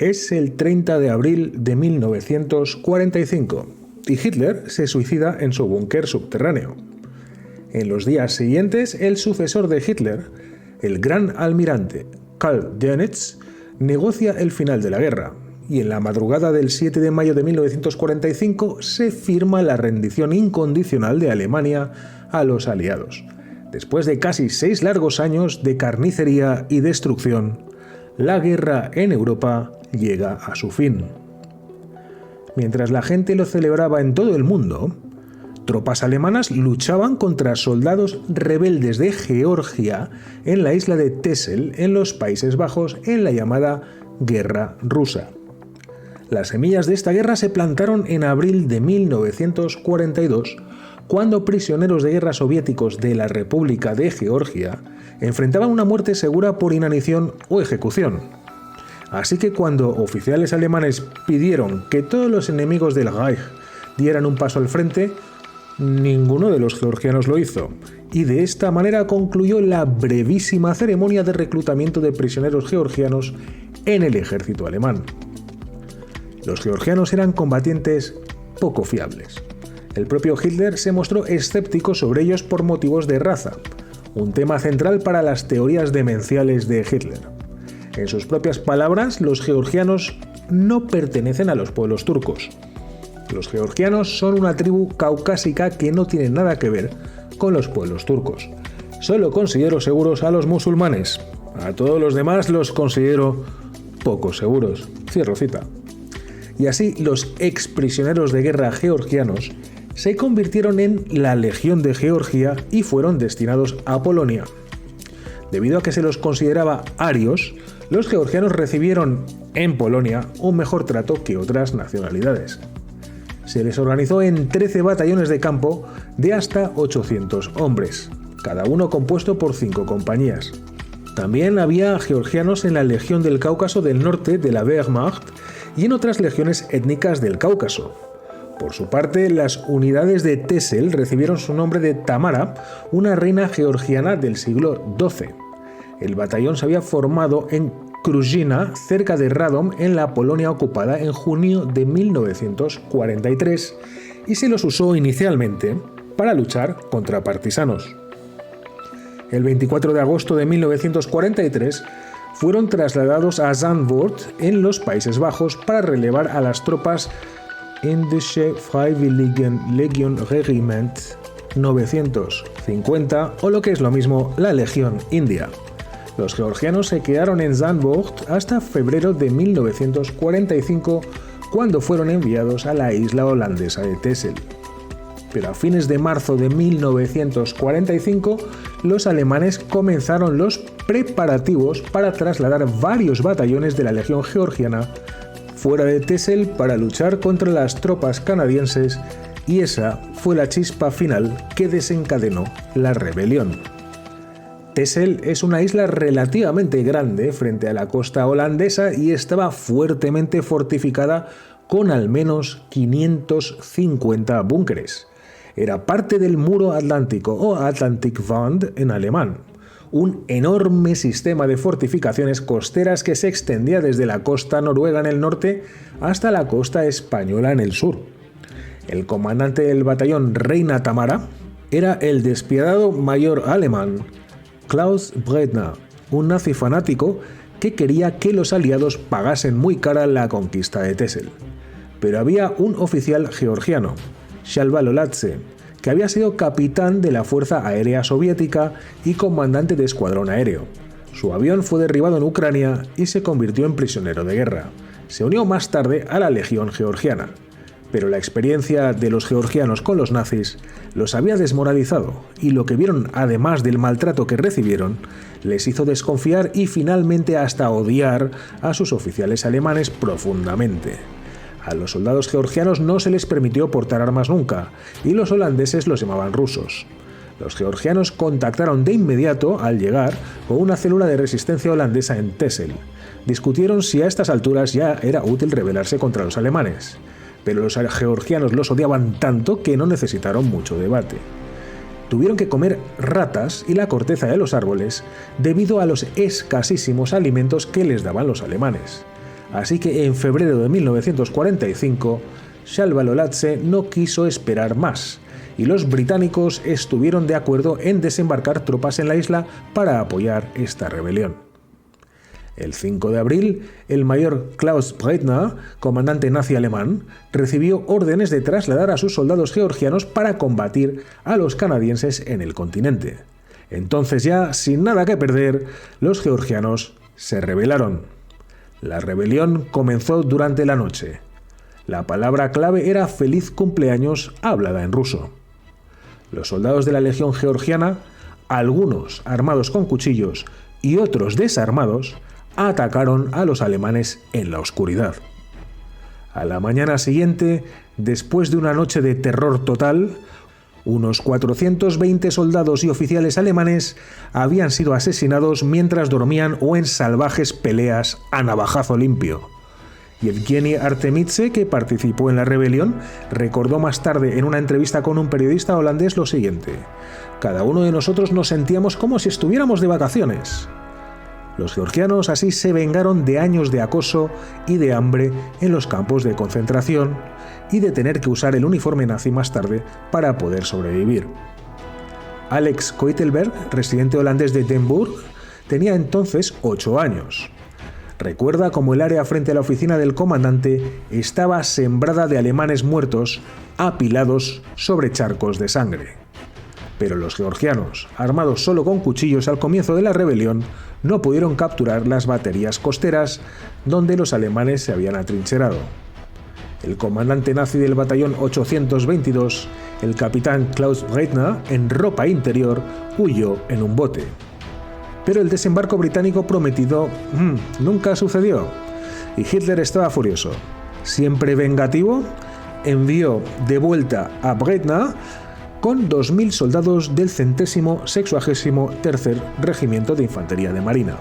Es el 30 de abril de 1945 y Hitler se suicida en su búnker subterráneo. En los días siguientes, el sucesor de Hitler, el gran almirante Karl Dönitz, negocia el final de la guerra, y en la madrugada del 7 de mayo de 1945 se firma la rendición incondicional de Alemania a los aliados. Después de casi 6 largos años de carnicería y destrucción, la guerra en Europa llega a su fin. Mientras la gente lo celebraba en todo el mundo, tropas alemanas luchaban contra soldados rebeldes de Georgia en la isla de Texel, en los Países Bajos, en la llamada Guerra Rusa. Las semillas de esta guerra se plantaron en abril de 1942, cuando prisioneros de guerra soviéticos de la República de Georgia enfrentaban una muerte segura por inanición o ejecución. Así que cuando oficiales alemanes pidieron que todos los enemigos del Reich dieran un paso al frente, ninguno de los georgianos lo hizo, y de esta manera concluyó la brevísima ceremonia de reclutamiento de prisioneros georgianos en el ejército alemán. Los georgianos eran combatientes poco fiables. El propio Hitler se mostró escéptico sobre ellos por motivos de raza, un tema central para las teorías demenciales de Hitler. En sus propias palabras, los georgianos no pertenecen a los pueblos turcos. Los georgianos son una tribu caucásica que no tiene nada que ver con los pueblos turcos. Solo considero seguros a los musulmanes. A todos los demás los considero poco seguros. Cierro cita. Y así los exprisioneros de guerra georgianos se convirtieron en la Legión de Georgia y fueron destinados a Polonia. Debido a que se los consideraba arios, los georgianos recibieron en Polonia un mejor trato que otras nacionalidades. Se les organizó en 13 batallones de campo de hasta 800 hombres, cada uno compuesto por 5 compañías. También había georgianos en la Legión del Cáucaso del Norte de la Wehrmacht y en otras legiones étnicas del Cáucaso. Por su parte, las unidades de Texel recibieron su nombre de Tamara, una reina georgiana del siglo XII. El batallón se había formado en Kruzhina, cerca de Radom, en la Polonia ocupada en junio de 1943, y se los usó inicialmente para luchar contra partisanos. El 24 de agosto de 1943 fueron trasladados a Zandvoort, en los Países Bajos, para relevar a las tropas Indische Freiwilligen Legion Regiment 950, o lo que es lo mismo, la Legión India. Los georgianos se quedaron en Zandvoort hasta febrero de 1945, cuando fueron enviados a la isla holandesa de Texel. Pero a fines de marzo de 1945, los alemanes comenzaron los preparativos para trasladar varios batallones de la Legión Georgiana fuera de Texel para luchar contra las tropas canadienses, y esa fue la chispa final que desencadenó la rebelión. Texel es una isla relativamente grande frente a la costa holandesa y estaba fuertemente fortificada con al menos 550 búnkeres. Era parte del Muro Atlántico o Atlantic Wand en alemán, un enorme sistema de fortificaciones costeras que se extendía desde la costa noruega en el norte hasta la costa española en el sur. El comandante del batallón Reina Tamara era el despiadado mayor alemán Klaus Bredner, un nazi fanático que quería que los aliados pagasen muy cara la conquista de Texel. Pero había un oficial georgiano, Shalva-Loladze, que había sido capitán de la Fuerza Aérea Soviética y comandante de escuadrón aéreo. Su avión fue derribado en Ucrania y se convirtió en prisionero de guerra. Se unió más tarde a la Legión Georgiana. Pero la experiencia de los georgianos con los nazis los había desmoralizado, y lo que vieron, además del maltrato que recibieron, les hizo desconfiar y finalmente hasta odiar a sus oficiales alemanes profundamente. A los soldados georgianos no se les permitió portar armas nunca, y los holandeses los llamaban rusos. Los georgianos contactaron de inmediato, al llegar, con una célula de resistencia holandesa en Texel. Discutieron si a estas alturas ya era útil rebelarse contra los alemanes, pero los georgianos los odiaban tanto que no necesitaron mucho debate. Tuvieron que comer ratas y la corteza de los árboles debido a los escasísimos alimentos que les daban los alemanes. Así que en febrero de 1945, Shalva-Lolace no quiso esperar más, y los británicos estuvieron de acuerdo en desembarcar tropas en la isla para apoyar esta rebelión. El 5 de abril, el mayor Klaus Breitner, comandante nazi alemán, recibió órdenes de trasladar a sus soldados georgianos para combatir a los canadienses en el continente. Entonces ya, sin nada que perder, los georgianos se rebelaron. La rebelión comenzó durante la noche. La palabra clave era feliz cumpleaños hablada en ruso. Los soldados de la Legión Georgiana, algunos armados con cuchillos y otros desarmados, atacaron a los alemanes en la oscuridad. A la mañana siguiente, después de una noche de terror total, unos 420 soldados y oficiales alemanes habían sido asesinados mientras dormían o en salvajes peleas a navajazo limpio. Yevgeny Artemidze, que participó en la rebelión, recordó más tarde en una entrevista con un periodista holandés lo siguiente: «Cada uno de nosotros nos sentíamos como si estuviéramos de vacaciones». Los georgianos así se vengaron de años de acoso y de hambre en los campos de concentración y de tener que usar el uniforme nazi más tarde para poder sobrevivir. Alex Koitelberg, residente holandés de Den Bourg, tenía entonces 8 años. Recuerda cómo el área frente a la oficina del comandante estaba sembrada de alemanes muertos, apilados sobre charcos de sangre. Pero los georgianos, armados solo con cuchillos al comienzo de la rebelión, no pudieron capturar las baterías costeras donde los alemanes se habían atrincherado. El comandante nazi del batallón 822, el capitán Klaus Breitner, en ropa interior, huyó en un bote. Pero el desembarco británico prometido nunca sucedió, y Hitler estaba furioso. Siempre vengativo, envió de vuelta a Breitner con 2.000 soldados del 163º Regimiento de Infantería de Marina.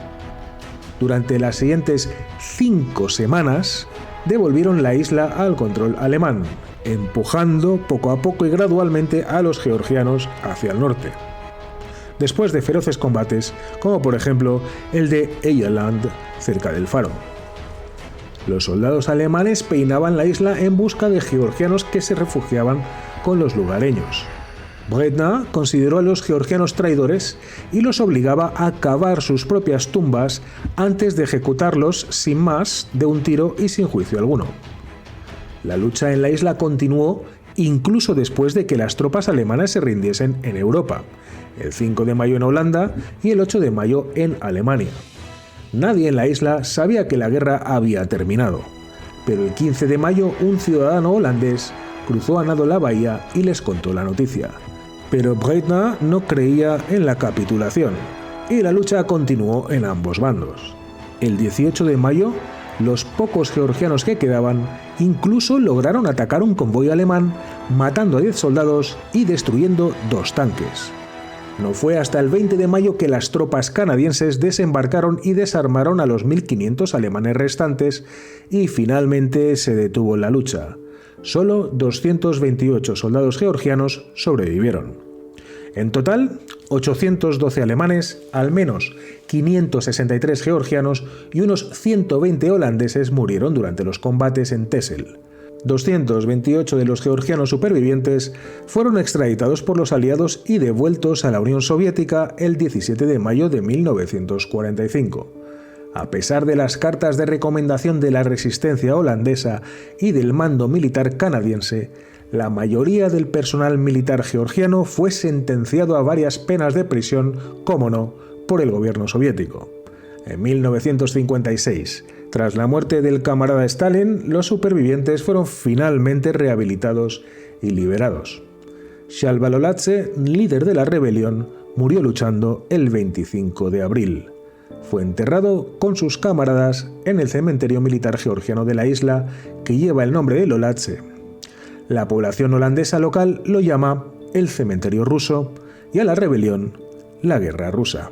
Durante las siguientes 5 semanas, devolvieron la isla al control alemán, empujando poco a poco y gradualmente a los georgianos hacia el norte. Después de feroces combates, como por ejemplo el de Eyerland, cerca del faro. Los soldados alemanes peinaban la isla en busca de georgianos que se refugiaban con los lugareños. Breitner consideró a los georgianos traidores y los obligaba a cavar sus propias tumbas antes de ejecutarlos sin más de un tiro y sin juicio alguno. La lucha en la isla continuó incluso después de que las tropas alemanas se rindiesen en Europa, el 5 de mayo en Holanda y el 8 de mayo en Alemania. Nadie en la isla sabía que la guerra había terminado, pero el 15 de mayo un ciudadano holandés cruzó a nado la bahía y les contó la noticia. Pero Breitner no creía en la capitulación, y la lucha continuó en ambos bandos. El 18 de mayo, los pocos georgianos que quedaban incluso lograron atacar un convoy alemán, matando a 10 soldados y destruyendo 2 tanques. No fue hasta el 20 de mayo que las tropas canadienses desembarcaron y desarmaron a los 1.500 alemanes restantes, y finalmente se detuvo la lucha. Solo 228 soldados georgianos sobrevivieron. En total, 812 alemanes, al menos 563 georgianos y unos 120 holandeses murieron durante los combates en Texel. 228 de los georgianos supervivientes fueron extraditados por los aliados y devueltos a la Unión Soviética el 17 de mayo de 1945. A pesar de las cartas de recomendación de la resistencia holandesa y del mando militar canadiense, la mayoría del personal militar georgiano fue sentenciado a varias penas de prisión, como no, por el gobierno soviético. En 1956, tras la muerte del camarada Stalin, los supervivientes fueron finalmente rehabilitados y liberados. Shalva-Lolace, líder de la rebelión, murió luchando el 25 de abril. Fue enterrado con sus camaradas en el cementerio militar georgiano de la isla, que lleva el nombre de Lolace. La población holandesa local lo llama el cementerio ruso y a la rebelión la guerra rusa.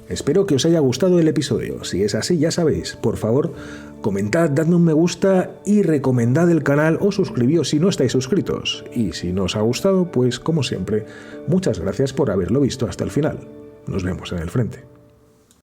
Espero que os haya gustado el episodio. Si es así, ya sabéis, por favor, comentad, dadme un me gusta y recomendad el canal o suscribíos si no estáis suscritos. Y si no os ha gustado, pues como siempre, muchas gracias por haberlo visto hasta el final. Nos vemos en el frente.